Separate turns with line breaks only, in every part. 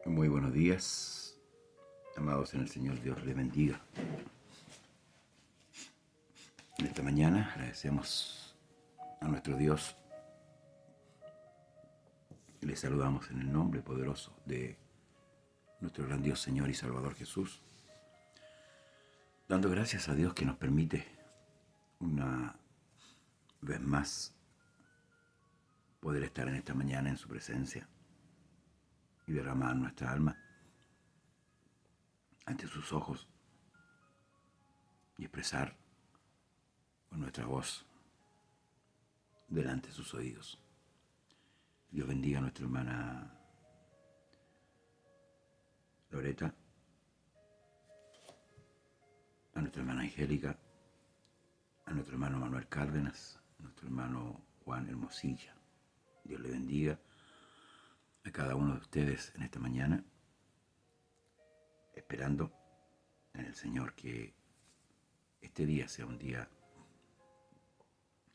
Muy buenos días, amados en el Señor, Dios les bendiga. En esta mañana agradecemos a nuestro Dios y le saludamos en el nombre poderoso de nuestro gran Dios, Señor y Salvador Jesús, dando gracias a Dios que nos permite una vez más poder estar en esta mañana en su presencia y derramar nuestra alma ante sus ojos y expresar con nuestra voz delante de sus oídos. Dios bendiga a nuestra hermana Loreta, a nuestra hermana Angélica, a nuestro hermano Manuel Cárdenas, a nuestro hermano Juan Hermosilla. Dios le bendiga a cada uno de ustedes en esta mañana, esperando en el Señor que este día sea un día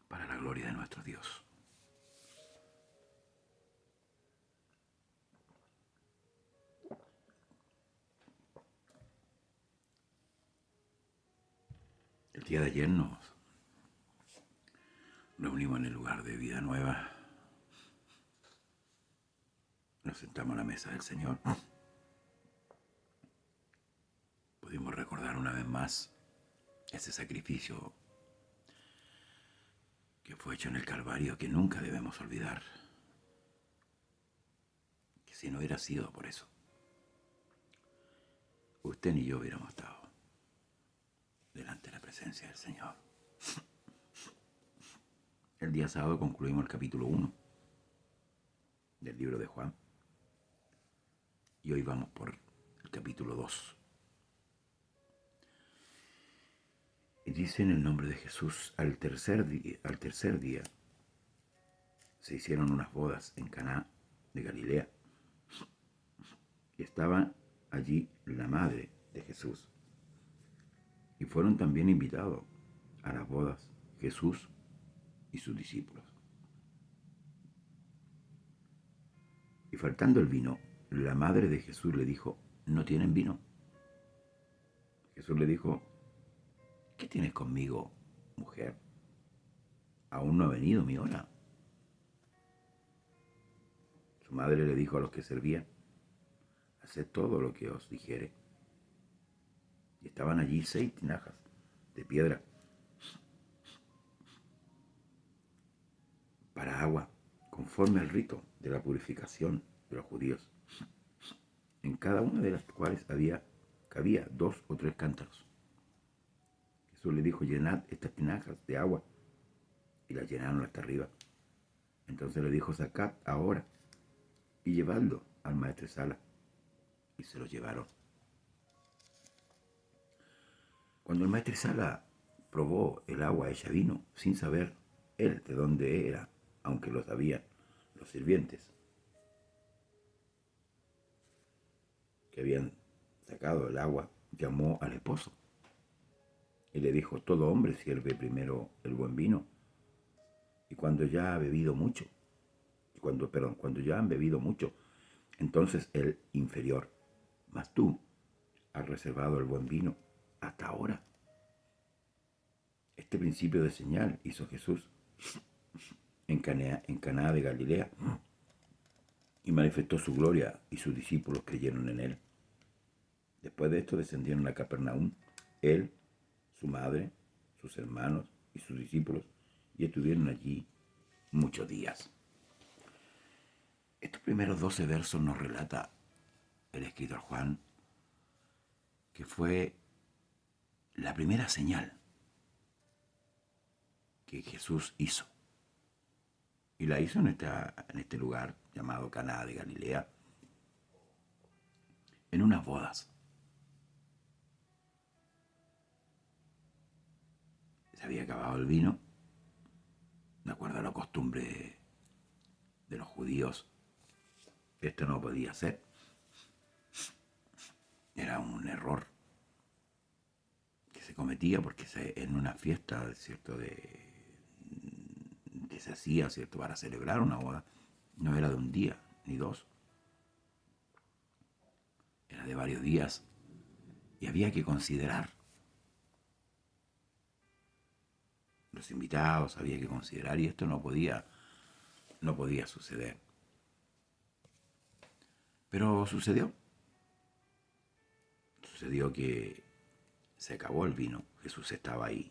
para la gloria de nuestro Dios. El día de ayer nos reunimos en el lugar de Vida Nueva, nos sentamos a la mesa del Señor, pudimos recordar una vez más ese sacrificio que fue hecho en el Calvario, que nunca debemos olvidar, que si no hubiera sido por eso, usted ni yo hubiéramos estado delante de la presencia del Señor. El día sábado concluimos el capítulo 1 del libro de Juan y hoy vamos por el capítulo 2. Y dice en el nombre de Jesús, al tercer día se hicieron unas bodas en Caná de Galilea y estaba allí la madre de Jesús. Y fueron también invitados a las bodas Jesús y sus discípulos. Y faltando el vino, la madre de Jesús le dijo, ¿no tienen vino? Jesús le dijo, ¿qué tienes conmigo, mujer? Aún no ha venido mi hora. Su madre le dijo a los que servían, haced todo lo que os dijere. Y estaban allí 6 tinajas de piedra para agua, conforme al rito de la purificación de los judíos, en cada una de las cuales cabía 2 o 3 cántaros. Jesús le dijo, llenad estas tinajas de agua, y las llenaron hasta arriba. Entonces le dijo, sacad ahora y llevadlo al maestresala, y se lo llevaron. Cuando el maestresala probó el agua hecha vino, sin saber él de dónde era, aunque lo sabían los sirvientes que habían sacado el agua, llamó al esposo y le dijo, todo hombre sirve primero el buen vino, y cuando ya ha bebido mucho, cuando ya han bebido mucho, entonces el inferior, mas tú has reservado el buen vino hasta ahora. Este principio de señal hizo Jesús en Caná de Galilea y manifestó su gloria, y sus discípulos creyeron en él. Después de esto descendieron a Capernaum, él, su madre, sus hermanos y sus discípulos, y estuvieron allí muchos días. Estos primeros 12 versos nos relata el escritor Juan que fue la primera señal que Jesús hizo. Y la hizo en este lugar llamado Caná de Galilea, en unas bodas. Se había acabado el vino, de acuerdo a la costumbre de los judíos. Esto no podía ser. Era un error que se cometía porque en una fiesta, ¿cierto?, de se hacía, ¿cierto?, para celebrar una boda, no era de un día ni dos, era de varios días y había que considerar los invitados, había que considerar y esto no podía suceder. Pero sucedió que se acabó el vino, Jesús estaba ahí.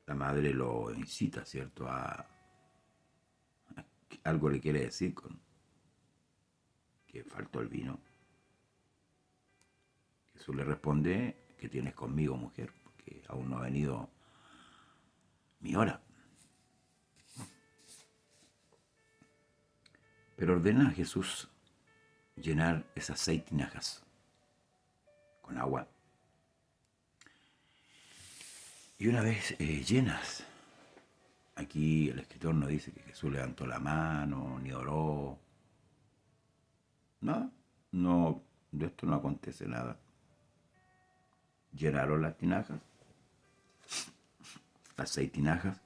La madre lo incita, ¿cierto?, algo le quiere decir con que faltó el vino. Jesús le responde: ¿qué tienes conmigo, mujer? Porque aún no ha venido mi hora. Pero ordena a Jesús llenar esas 6 tinajas con agua. Y una vez llenas, aquí el escritor no dice que Jesús levantó la mano, ni oró. Nada, no, de esto no acontece nada. Llenaron las tinajas, las 6 tinajas,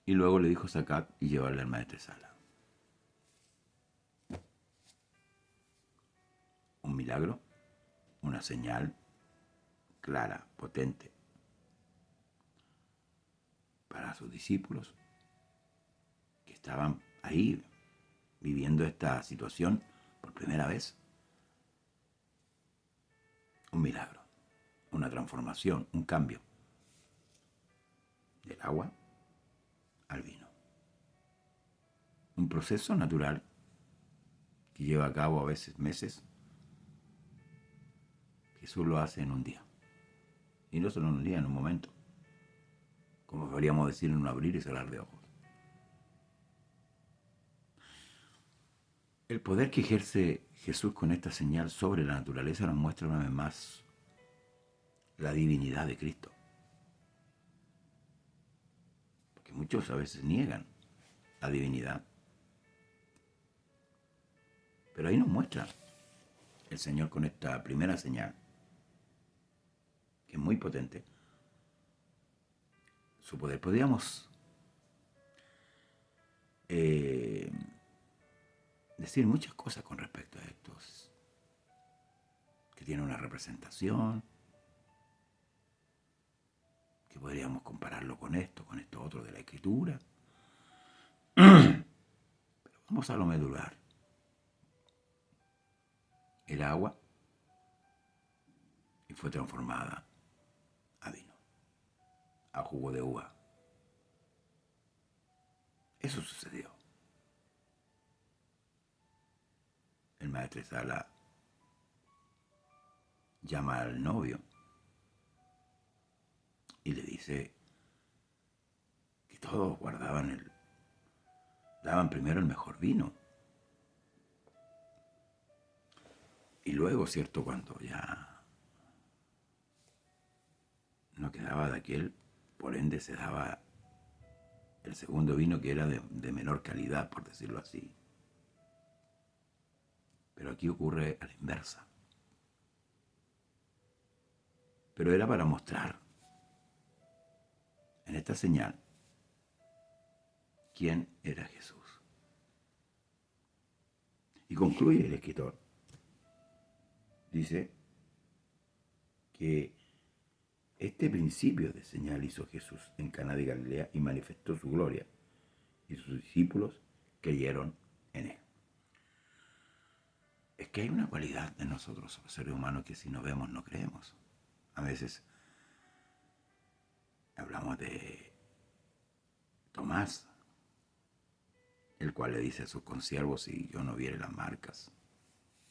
y luego le dijo: sacad y llevarle al maestresala. Un milagro, una señal clara, potente para sus discípulos que estaban ahí viviendo esta situación por primera vez. Un milagro, una transformación, un cambio del agua al vino. Un proceso natural que lleva a cabo a veces meses. Jesús lo hace en un día. Y no solo en un día, en un momento. Como podríamos decir, en un abrir y cerrar de ojos. El poder que ejerce Jesús con esta señal sobre la naturaleza nos muestra una vez más la divinidad de Cristo. Porque muchos a veces niegan la divinidad. Pero ahí nos muestra el Señor con esta primera señal, que es muy potente, su poder. Podríamos decir muchas cosas con respecto a estos, que tiene una representación, que podríamos compararlo con esto otro de la Escritura. Pero vamos a lo medular. El agua y fue transformada a vino, a jugo de uva. Eso sucedió. El maestresala llama al novio y le dice que todos daban primero el mejor vino. Y luego, ¿cierto?, cuando ya no quedaba de aquel, por ende se daba el segundo vino, que era de menor calidad, por decirlo así. Pero aquí ocurre a la inversa. Pero era para mostrar en esta señal quién era Jesús. Y concluye el escritor. Dice que este principio de señal hizo Jesús en Caná de Galilea y manifestó su gloria, y sus discípulos creyeron en él. Es que hay una cualidad de nosotros, los seres humanos, que si no vemos, no creemos. A veces hablamos de Tomás, el cual le dice a sus consiervos: si yo no viere las marcas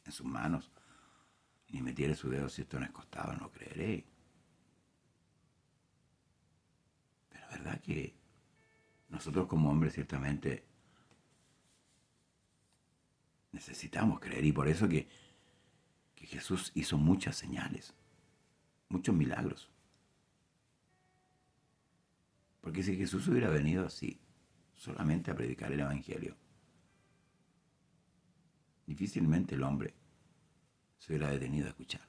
en sus manos, ni metiere su dedo, si esto no es costado, no creeré. Pero es verdad que nosotros como hombres ciertamente necesitamos creer, y por eso que Jesús hizo muchas señales, muchos milagros. Porque si Jesús hubiera venido así, solamente a predicar el Evangelio, difícilmente el hombre se hubiera detenido a escuchar.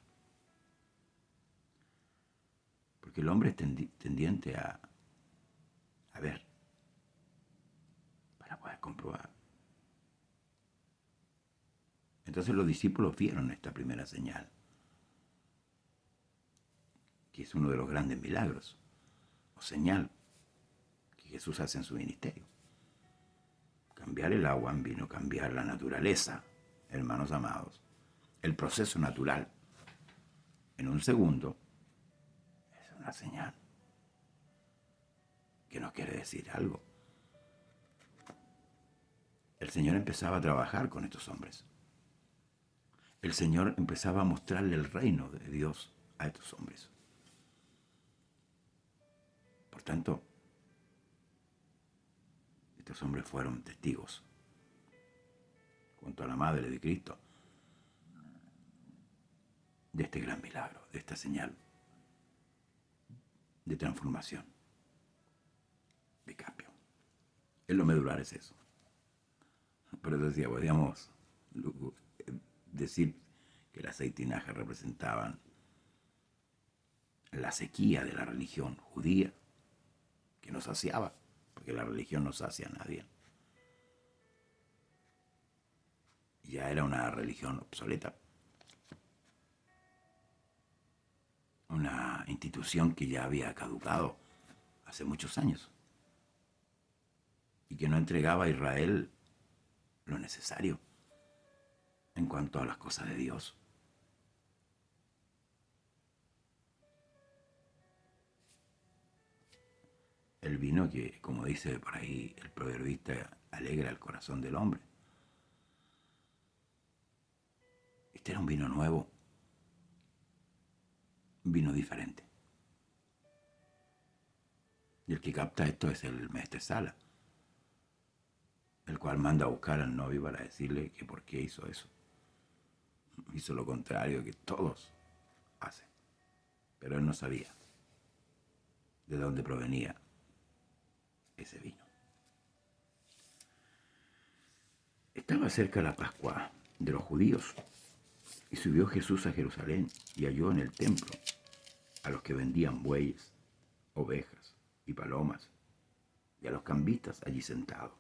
Porque el hombre es tendiente a Entonces los discípulos vieron esta primera señal, que es uno de los grandes milagros, o señal, que Jesús hace en su ministerio. Cambiar el agua en vino, cambiar la naturaleza, hermanos amados, el proceso natural, en un segundo, es una señal que nos quiere decir algo. El Señor empezaba a trabajar con estos hombres. El Señor empezaba a mostrarle el reino de Dios a estos hombres. Por tanto, estos hombres fueron testigos, junto a la Madre de Cristo, de este gran milagro, de esta señal de transformación, de cambio. En lo medular es eso. Por eso decía, podríamos decir que las 6 tinajas representaban la sequía de la religión judía, que no saciaba, porque la religión no sacia a nadie. Ya era una religión obsoleta, una institución que ya había caducado hace muchos años y que no entregaba a Israel lo necesario en cuanto a las cosas de Dios. El vino que, como dice por ahí el proverbista, alegra el corazón del hombre. Este era un vino nuevo, un vino diferente. Y el que capta esto es el maestro Sala, el cual manda a buscar al novio para decirle que por qué hizo eso. Hizo lo contrario que todos hacen. Pero él no sabía de dónde provenía ese vino. Estaba cerca la Pascua de los judíos y subió Jesús a Jerusalén y halló en el templo a los que vendían bueyes, ovejas y palomas y a los cambistas allí sentados.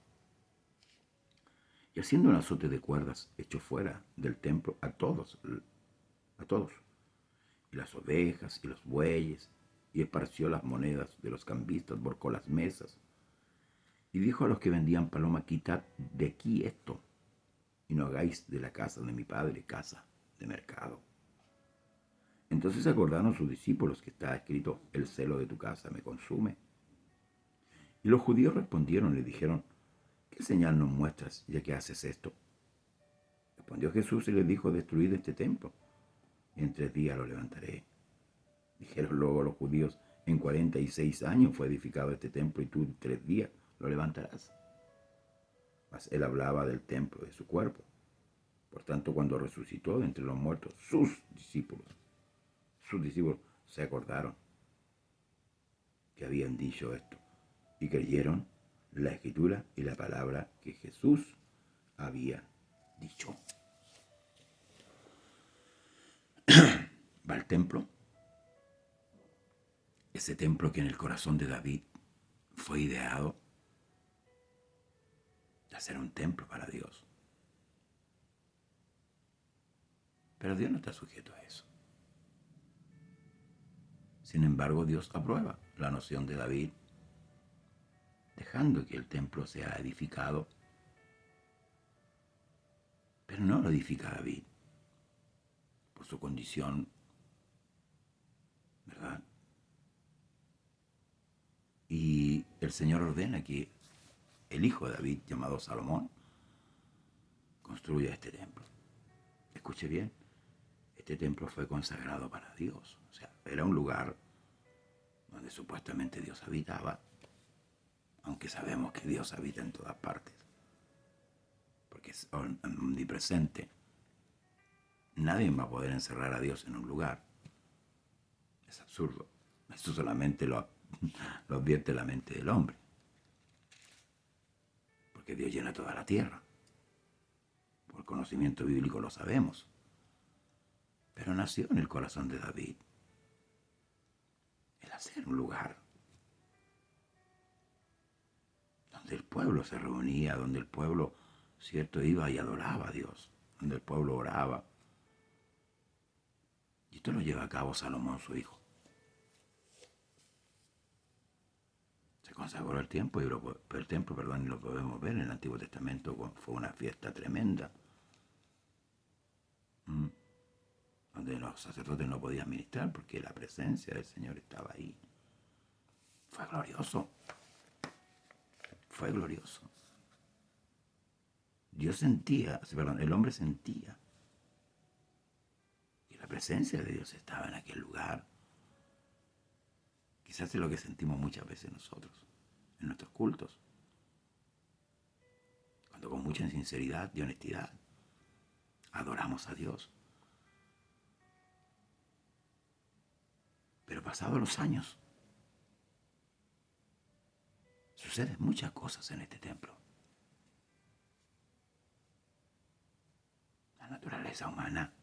Y haciendo un azote de cuerdas, echó fuera del templo a todos, y las ovejas y los bueyes, y esparció las monedas de los cambistas, volcó las mesas, y dijo a los que vendían paloma, quitad de aquí esto, y no hagáis de la casa de mi padre casa de mercado. Entonces acordaron sus discípulos que está escrito, el celo de tu casa me consume. Y los judíos respondieron, le dijeron, ¿qué señal nos muestras ya que haces esto? Respondió Jesús y les dijo, destruid este templo, y en 3 días lo levantaré. Dijeron luego los judíos, en 46 años fue edificado este templo, y tú en 3 días lo levantarás. Mas él hablaba del templo de su cuerpo. Por tanto, cuando resucitó de entre los muertos, sus discípulos se acordaron que habían dicho esto, y creyeron la escritura y la palabra que Jesús había dicho. Va al templo, ese templo que en el corazón de David fue ideado de hacer un templo para Dios. Pero Dios no está sujeto a eso. Sin embargo, Dios aprueba la noción de David, dejando que el templo sea edificado, pero no lo edifica David por su condición, ¿verdad? Y el Señor ordena que el hijo de David, llamado Salomón, construya este templo. Escuche bien, este templo fue consagrado para Dios. O sea, era un lugar donde supuestamente Dios habitaba, aunque sabemos que Dios habita en todas partes, porque es omnipresente. Nadie va a poder encerrar a Dios en un lugar. Es absurdo. Esto solamente lo advierte la mente del hombre. Porque Dios llena toda la tierra. Por conocimiento bíblico lo sabemos. Pero nació en el corazón de David el hacer un lugar donde el pueblo se reunía, donde el pueblo, cierto, iba y adoraba a Dios, donde el pueblo oraba. Y esto lo lleva a cabo Salomón, su hijo. Se consagró el templo, y lo podemos ver en el Antiguo Testamento. Fue una fiesta tremenda, donde los sacerdotes no podían ministrar porque la presencia del Señor estaba ahí. Fue glorioso. Fue glorioso. El hombre sentía que la presencia de Dios estaba en aquel lugar. Quizás es lo que sentimos muchas veces nosotros, en nuestros cultos. Cuando con mucha sinceridad y honestidad adoramos a Dios. Pero pasados los años, suceden muchas cosas en este templo. La naturaleza humana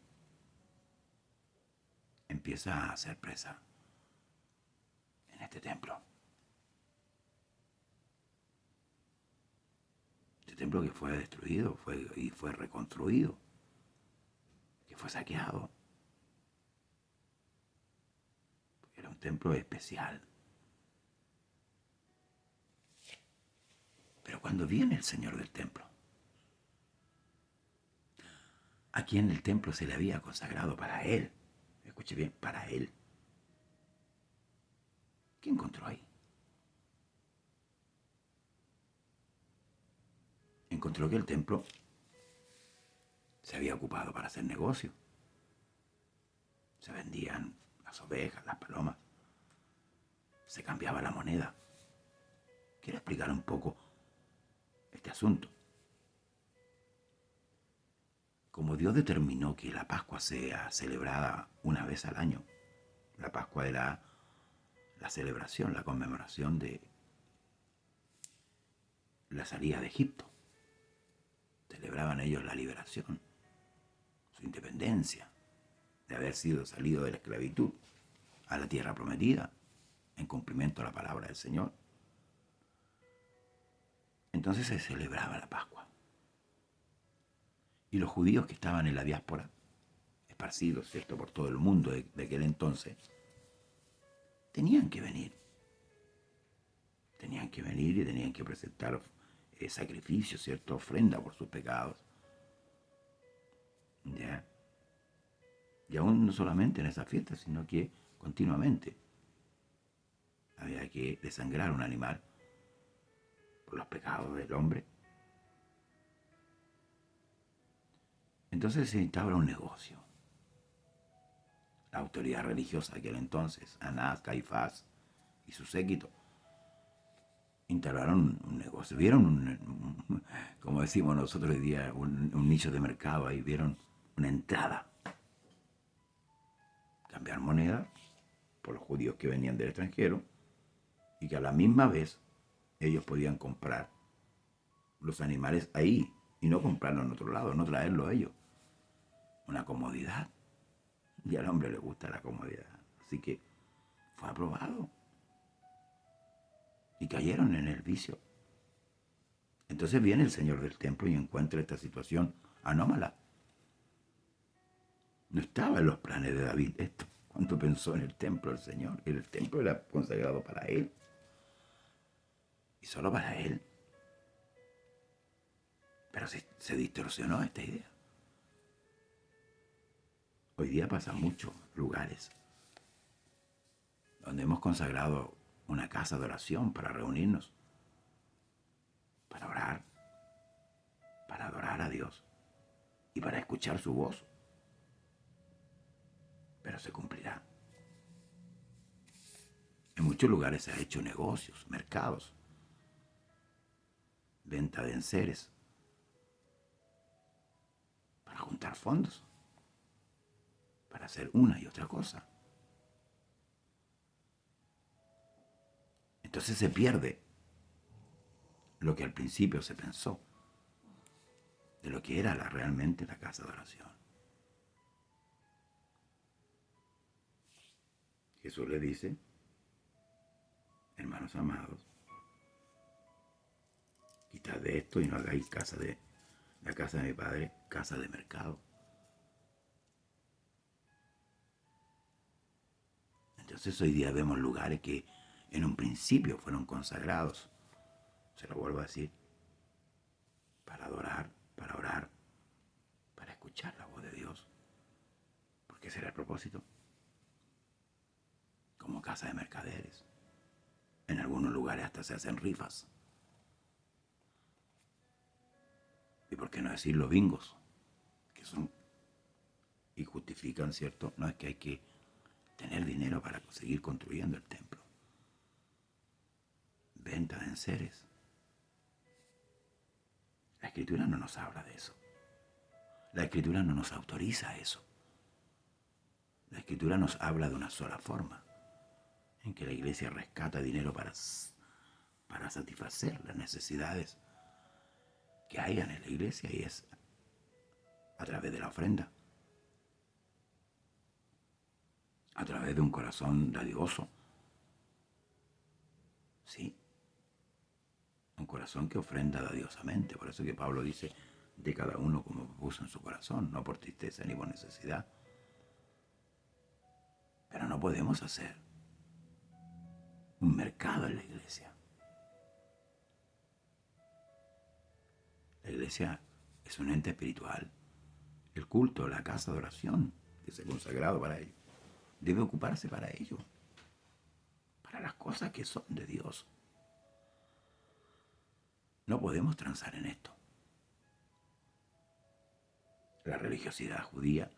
empieza a ser presa en este templo. Este templo que fue destruido y fue reconstruido, que fue saqueado. Era un templo especial. Pero cuando viene el Señor del templo, a quien el templo se le había consagrado para Él, escuche bien, para Él, ¿qué encontró ahí? Encontró que el templo se había ocupado para hacer negocio. Se vendían las ovejas, las palomas. Se cambiaba la moneda. Quiero explicar un poco este asunto. Como Dios determinó que la Pascua sea celebrada una vez al año, la Pascua era la celebración, la conmemoración de la salida de Egipto. Celebraban ellos la liberación, su independencia, de haber sido salido de la esclavitud a la tierra prometida, en cumplimiento a la palabra del Señor. Entonces se celebraba la Pascua. Y los judíos que estaban en la diáspora, esparcidos, ¿cierto?, por todo el mundo de aquel entonces, tenían que venir. Tenían que venir y tenían que presentar sacrificios, ¿cierto?, ofrenda por sus pecados. ¿Ya? Y aún no solamente en esa fiesta, sino que continuamente había que desangrar un animal por los pecados del hombre. Entonces se instaura un negocio. La autoridad religiosa de aquel entonces, Anás, Caifás y su séquito, instalaron un negocio. Vieron, como decimos nosotros hoy día, un nicho de mercado ahí. Vieron una entrada. Cambiar moneda por los judíos que venían del extranjero y que a la misma vez ellos podían comprar los animales ahí y no comprarlos en otro lado, no traerlos a ellos. Una comodidad. Y al hombre le gusta la comodidad. Así que fue aprobado. Y cayeron en el vicio. Entonces viene el Señor del templo y encuentra esta situación anómala. No estaba en los planes de David esto. ¿Cuánto pensó en el templo del Señor? El templo era consagrado para Él. Y solo para Él. Pero se distorsionó esta idea. Hoy día pasa en muchos lugares donde hemos consagrado una casa de oración para reunirnos, para orar, para adorar a Dios y para escuchar su voz. Pero se cumplirá. En muchos lugares se han hecho negocios, mercados, venta de enseres, para juntar fondos, para hacer una y otra cosa. Entonces se pierde lo que al principio se pensó de lo que era realmente la casa de oración. Jesús le dice, hermanos amados, quitad de esto y no hagáis casa de La casa de mi padre, casa de mercado. Entonces hoy día vemos lugares que en un principio fueron consagrados, se lo vuelvo a decir, para adorar, para orar, para escuchar la voz de Dios, porque ese era el propósito, como casa de mercaderes. En algunos lugares hasta se hacen rifas. Y por qué no decir los bingos, que son y justifican, ¿cierto? No es que hay que tener dinero para seguir construyendo el templo. Venta de enseres. La Escritura no nos habla de eso. La Escritura no nos autoriza eso. La Escritura nos habla de una sola forma, en que la iglesia rescata dinero para satisfacer las necesidades que hayan en la iglesia, y es a través de la ofrenda, a través de un corazón dadivoso. Sí, un corazón que ofrenda dadiosamente. Por eso que Pablo dice, de cada uno como puso en su corazón, no por tristeza ni por necesidad. Pero no podemos hacer un mercado en la iglesia. La iglesia es un ente espiritual. El culto, la casa de oración, que es consagrado para ello, debe ocuparse para ello, para las cosas que son de Dios. No podemos transar en esto. La religiosidad judía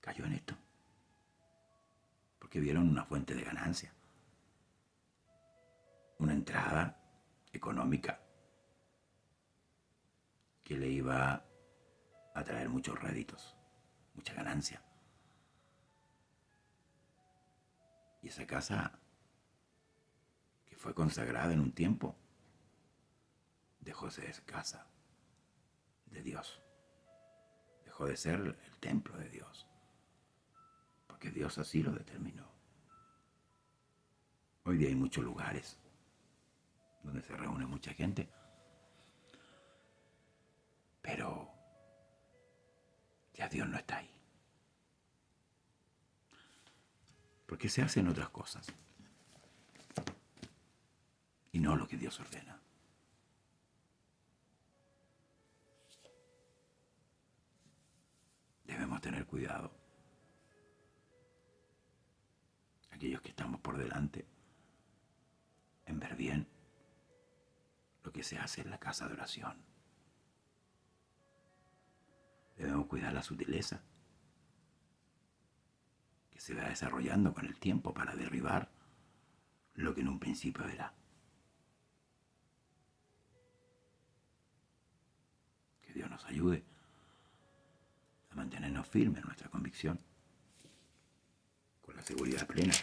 cayó en esto, porque vieron una fuente de ganancia, una entrada económica que le iba a traer muchos réditos, mucha ganancia. Y esa casa, que fue consagrada en un tiempo, dejó de ser casa de Dios. Dejó de ser el templo de Dios, porque Dios así lo determinó. Hoy día hay muchos lugares donde se reúne mucha gente, pero ya Dios no está ahí, porque se hacen otras cosas y no lo que Dios ordena. Debemos tener cuidado, aquellos que estamos por delante, en ver bien lo que se hace en la casa de oración. Debemos cuidar la sutileza que se va desarrollando con el tiempo para derribar lo que en un principio era. Que Dios nos ayude a mantenernos firmes en nuestra convicción, con la seguridad plena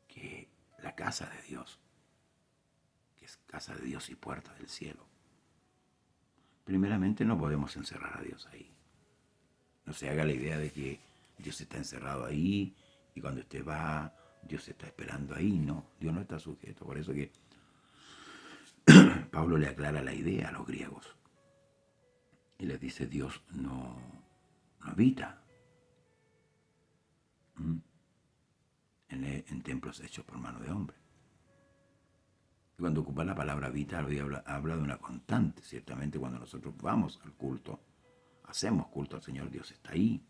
que la casa de Dios, que es casa de Dios y puerta del cielo, primeramente no podemos encerrar a Dios ahí. No se haga la idea de que Dios está encerrado ahí y cuando usted va, Dios está esperando ahí. No, Dios no está sujeto. Por eso que Pablo le aclara la idea a los griegos y les dice, Dios no habita en templos hechos por mano de hombre. Y cuando ocupa la palabra habita, habla de una constante. Ciertamente cuando nosotros vamos al culto, hacemos culto al Señor, Dios está ahí.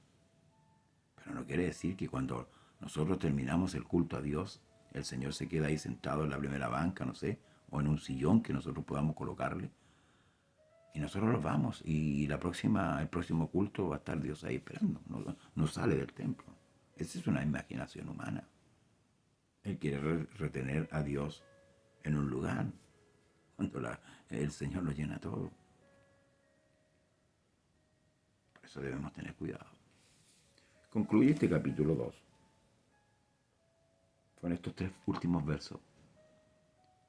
Pero no quiere decir que cuando nosotros terminamos el culto a Dios, el Señor se queda ahí sentado en la primera banca, no sé, o en un sillón que nosotros podamos colocarle. Y nosotros nos vamos y el próximo culto va a estar Dios ahí esperando. No sale del templo. Esa es una imaginación humana. Él quiere retener a Dios en un lugar cuando el Señor lo llena todo. Por eso debemos tener cuidado. Concluye este capítulo 2 con estos 3 últimos versos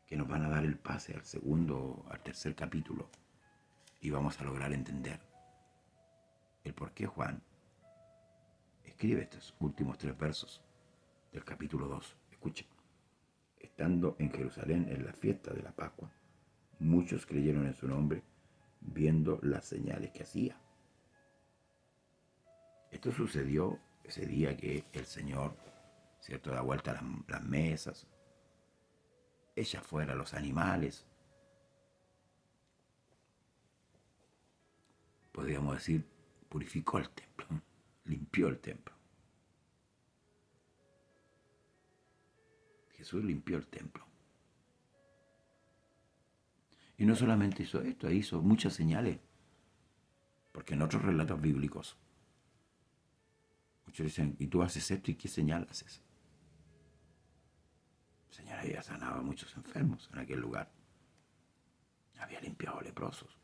que nos van a dar el pase al tercer capítulo, y vamos a lograr entender el por qué Juan escribe estos últimos 3 versos del capítulo 2. Escuchen. estando en Jerusalén en la fiesta de la Pascua, muchos creyeron en su nombre, viendo las señales que hacía. Esto sucedió ese día que el Señor, ¿cierto?, da vuelta a las mesas, echa fuera los animales. Podríamos decir, purificó el templo, limpió el templo. Jesús limpió el templo. Y no solamente hizo esto, hizo muchas señales. Porque en otros relatos bíblicos, muchos dicen, ¿y tú haces esto y qué señal haces? El Señor había sanado a muchos enfermos en aquel lugar. Había limpiado leprosos.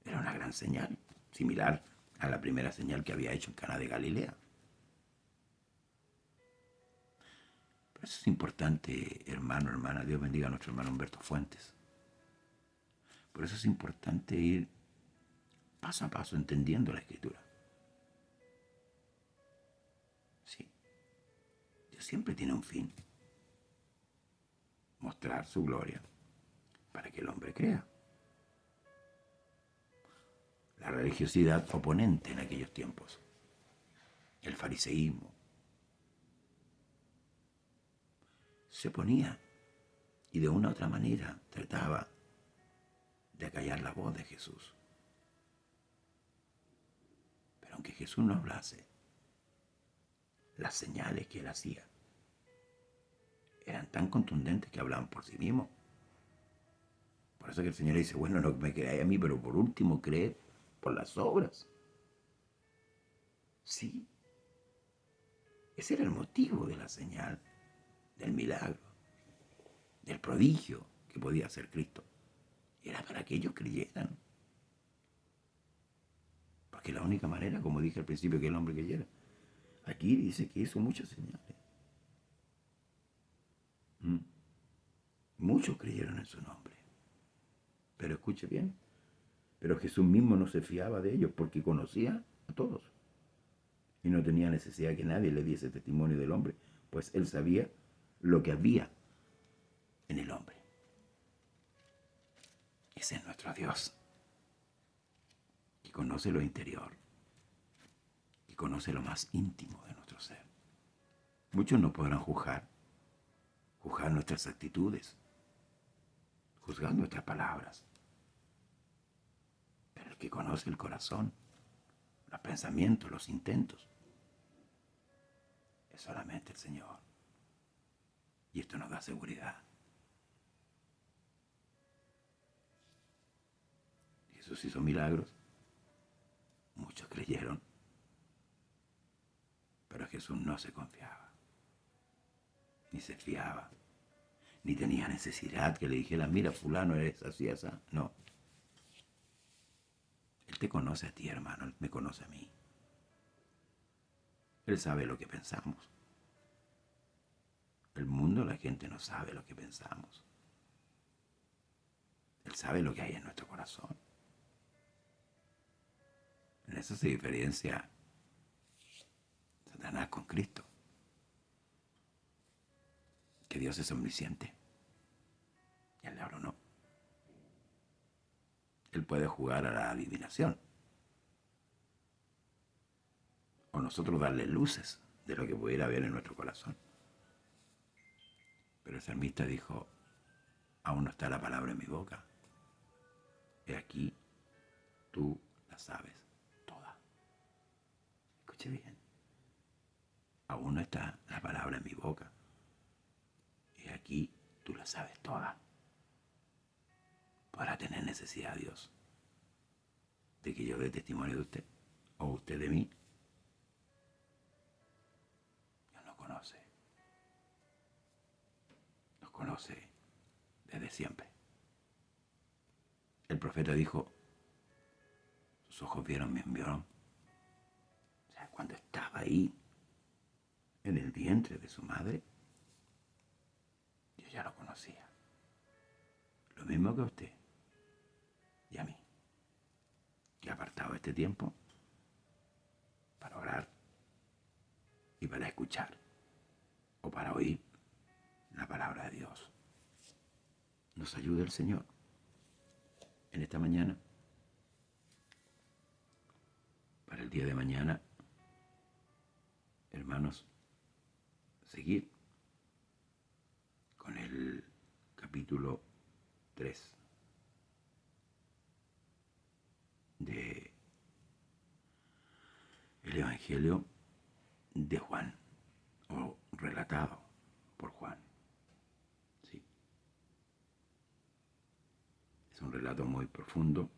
Era una gran señal, similar a la primera señal que había hecho en Caná de Galilea. Pero eso es importante, hermano, hermana. Dios bendiga a nuestro hermano Humberto Fuentes. Por eso es importante ir paso a paso entendiendo la Escritura. Sí, Dios siempre tiene un fin. Mostrar su gloria para que el hombre crea. La religiosidad oponente en aquellos tiempos, el fariseísmo, se oponía y de una u otra manera trataba de acallar la voz de Jesús. Pero aunque Jesús no hablase, las señales que él hacía eran tan contundentes que hablaban por sí mismos. Por eso que el Señor dice, bueno, no me creáis a mí, pero por último creed por las obras. Sí, ese era el motivo de la señal, del milagro, del prodigio que podía hacer Cristo. Era para que ellos creyeran. Porque la única manera, como dije al principio, que el hombre creyera. Aquí dice que hizo muchas señales. Muchos creyeron en su nombre. Pero escuche bien, pero Jesús mismo no se fiaba de ellos porque conocía a todos. Y no tenía necesidad que nadie le diese testimonio del hombre, pues él sabía lo que había en el hombre. Ese es nuestro Dios, que conoce lo interior, que conoce lo más íntimo de nuestro ser. Muchos no podrán juzgar nuestras actitudes, juzgar nuestras palabras. Pero el que conoce el corazón, los pensamientos, los intentos, es solamente el Señor. Y esto nos da seguridad. Jesús hizo milagros. Muchos creyeron. Pero Jesús no se confiaba. Ni se fiaba. Ni tenía necesidad que le dijeran, mira, fulano, eres así, así. No. Él te conoce a ti, hermano. Él me conoce a mí. Él sabe lo que pensamos. El mundo, la gente no sabe lo que pensamos. Él sabe lo que hay en nuestro corazón. En eso se diferencia Satanás con Cristo. Que Dios es omnisciente. Y el diablo no. Él puede jugar a la adivinación. O nosotros darle luces de lo que pudiera haber en nuestro corazón. Pero el salmista dijo, aún no está la palabra en mi boca. He aquí, tú la sabes toda. Escuche bien. Aún no está la palabra en mi boca. He aquí, tú la sabes toda. Para tener necesidad, Dios, de que yo dé testimonio de usted, o usted de mí. Dios nos conoce. Nos conoce desde siempre. El profeta dijo, sus ojos vieron, me enviaron. O sea, cuando estaba ahí, en el vientre de su madre, Dios ya lo conocía. Lo mismo que a usted y a mí, que ha apartado este tiempo para orar y para escuchar o para oír la palabra de Dios. Nos ayude el Señor en esta mañana, para el día de mañana, hermanos, seguir con el capítulo 3 de el Evangelio de Juan, o relatado por Juan. Sí. Es un relato muy profundo,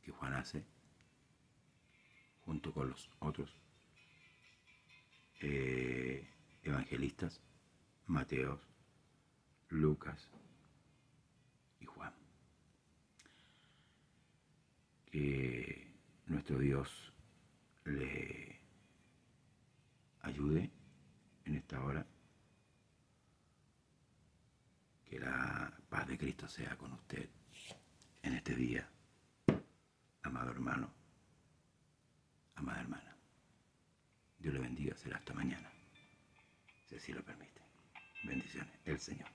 que Juan hace junto con los otros evangelistas, Mateo, Lucas y Juan. Que nuestro Dios le ayude en esta hora. Que la paz de Cristo sea con usted en este día, amado hermano, amada hermana. Dios le bendiga, será hasta mañana, si así lo permite. Bendiciones, el Señor.